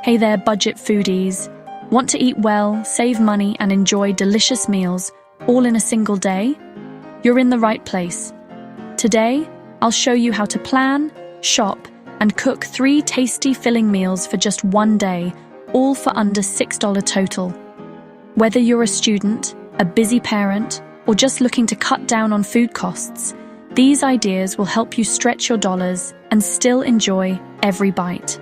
Hey there, budget foodies. Want to eat well, save money, and enjoy delicious meals all in a single day? You're in the right place. Today, I'll show you how to plan, shop, and cook 3 tasty filling meals for just one day, all for under $6 total. Whether you're a student, a busy parent, or just looking to cut down on food costs, these ideas will help you stretch your dollars and still enjoy every bite.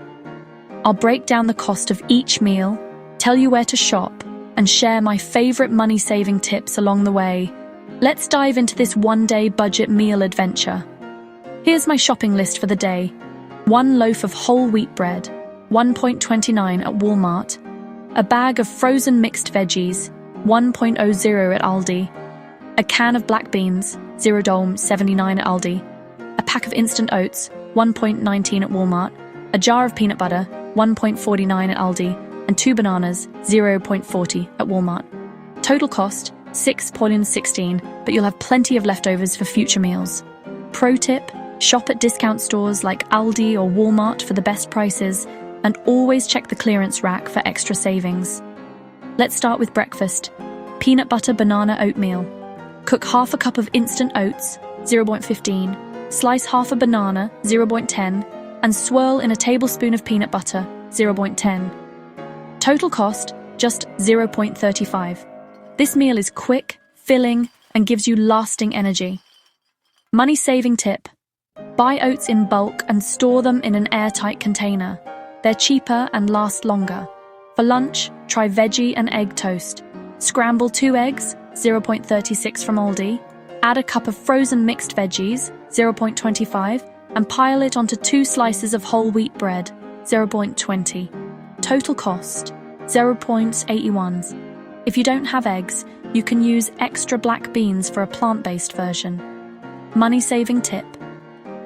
I'll break down the cost of each meal, tell you where to shop, and share my favorite money-saving tips along the way. Let's dive into this one-day budget meal adventure. Here's my shopping list for the day. 1 loaf of whole wheat bread, $1.29 at Walmart. A bag of frozen mixed veggies, $1.00 at Aldi. A can of black beans, $0.79 at Aldi. A pack of instant oats, $1.19 at Walmart. A jar of peanut butter, $1.49 at Aldi, and 2 bananas, $0.40 at Walmart. Total cost, $6.16, but you'll have plenty of leftovers for future meals. Pro tip, shop at discount stores like Aldi or Walmart for the best prices, and always check the clearance rack for extra savings. Let's start with breakfast. Peanut butter banana oatmeal. Cook half a cup of instant oats, $0.15, slice half a banana, $0.10, and swirl in a tablespoon of peanut butter, $0.10. Total cost, just $0.35. This meal is quick, filling, and gives you lasting energy. Money-saving tip. Buy oats in bulk and store them in an airtight container. They're cheaper and last longer. For lunch, try veggie and egg toast. Scramble 2 eggs, $0.36 from Aldi. Add a cup of frozen mixed veggies, $0.25, and pile it onto 2 slices of whole wheat bread, $0.20. Total cost, $0.81. If you don't have eggs, you can use extra black beans for a plant-based version. Money-saving tip.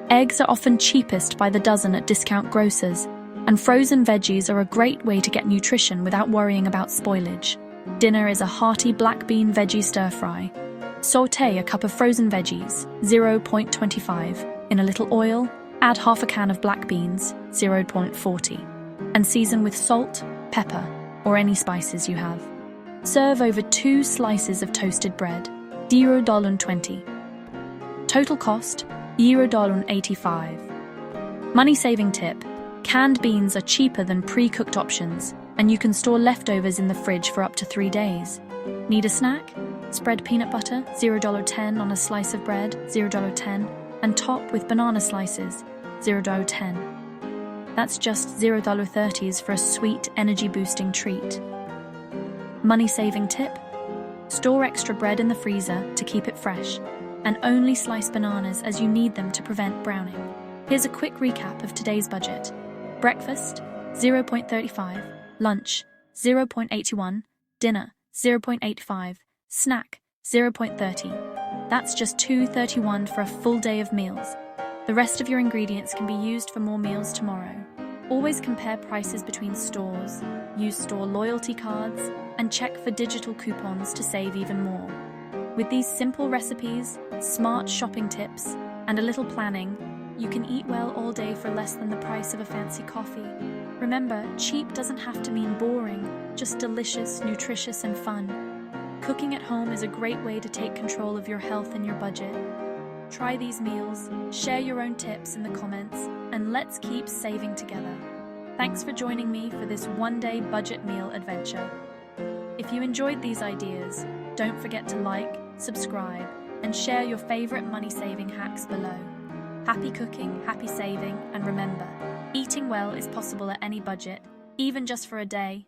Eggs are often cheapest by the dozen at discount grocers, and frozen veggies are a great way to get nutrition without worrying about spoilage. Dinner is a hearty black bean veggie stir-fry. Sauté a cup of frozen veggies, $0.25. In a little oil, add half a can of black beans, $0.40, and season with salt, pepper, or any spices you have. Serve over 2 slices of toasted bread, $0.20. Total cost, $0.85. Money-saving tip. Canned beans are cheaper than pre-cooked options, and you can store leftovers in the fridge for up to 3 days. Need a snack? Spread peanut butter, $0.10 on a slice of bread, $0.10, and top with banana slices, $0.10. That's just $0.30s for a sweet, energy-boosting treat. Money-saving tip. Store extra bread in the freezer to keep it fresh, and only slice bananas as you need them to prevent browning. Here's a quick recap of today's budget. Breakfast, $0.35. Lunch, $0.81. Dinner, $0.85. Snack, $0.30. That's just $2.31 for a full day of meals. The rest of your ingredients can be used for more meals tomorrow. Always compare prices between stores, use store loyalty cards, and check for digital coupons to save even more. With these simple recipes, smart shopping tips, and a little planning, you can eat well all day for less than the price of a fancy coffee. Remember, cheap doesn't have to mean boring, just delicious, nutritious, and fun. Cooking at home is a great way to take control of your health and your budget. Try these meals, share your own tips in the comments, and let's keep saving together. Thanks for joining me for this one-day budget meal adventure. If you enjoyed these ideas, don't forget to like, subscribe, and share your favorite money-saving hacks below. Happy cooking, happy saving, and remember, eating well is possible at any budget, even just for a day.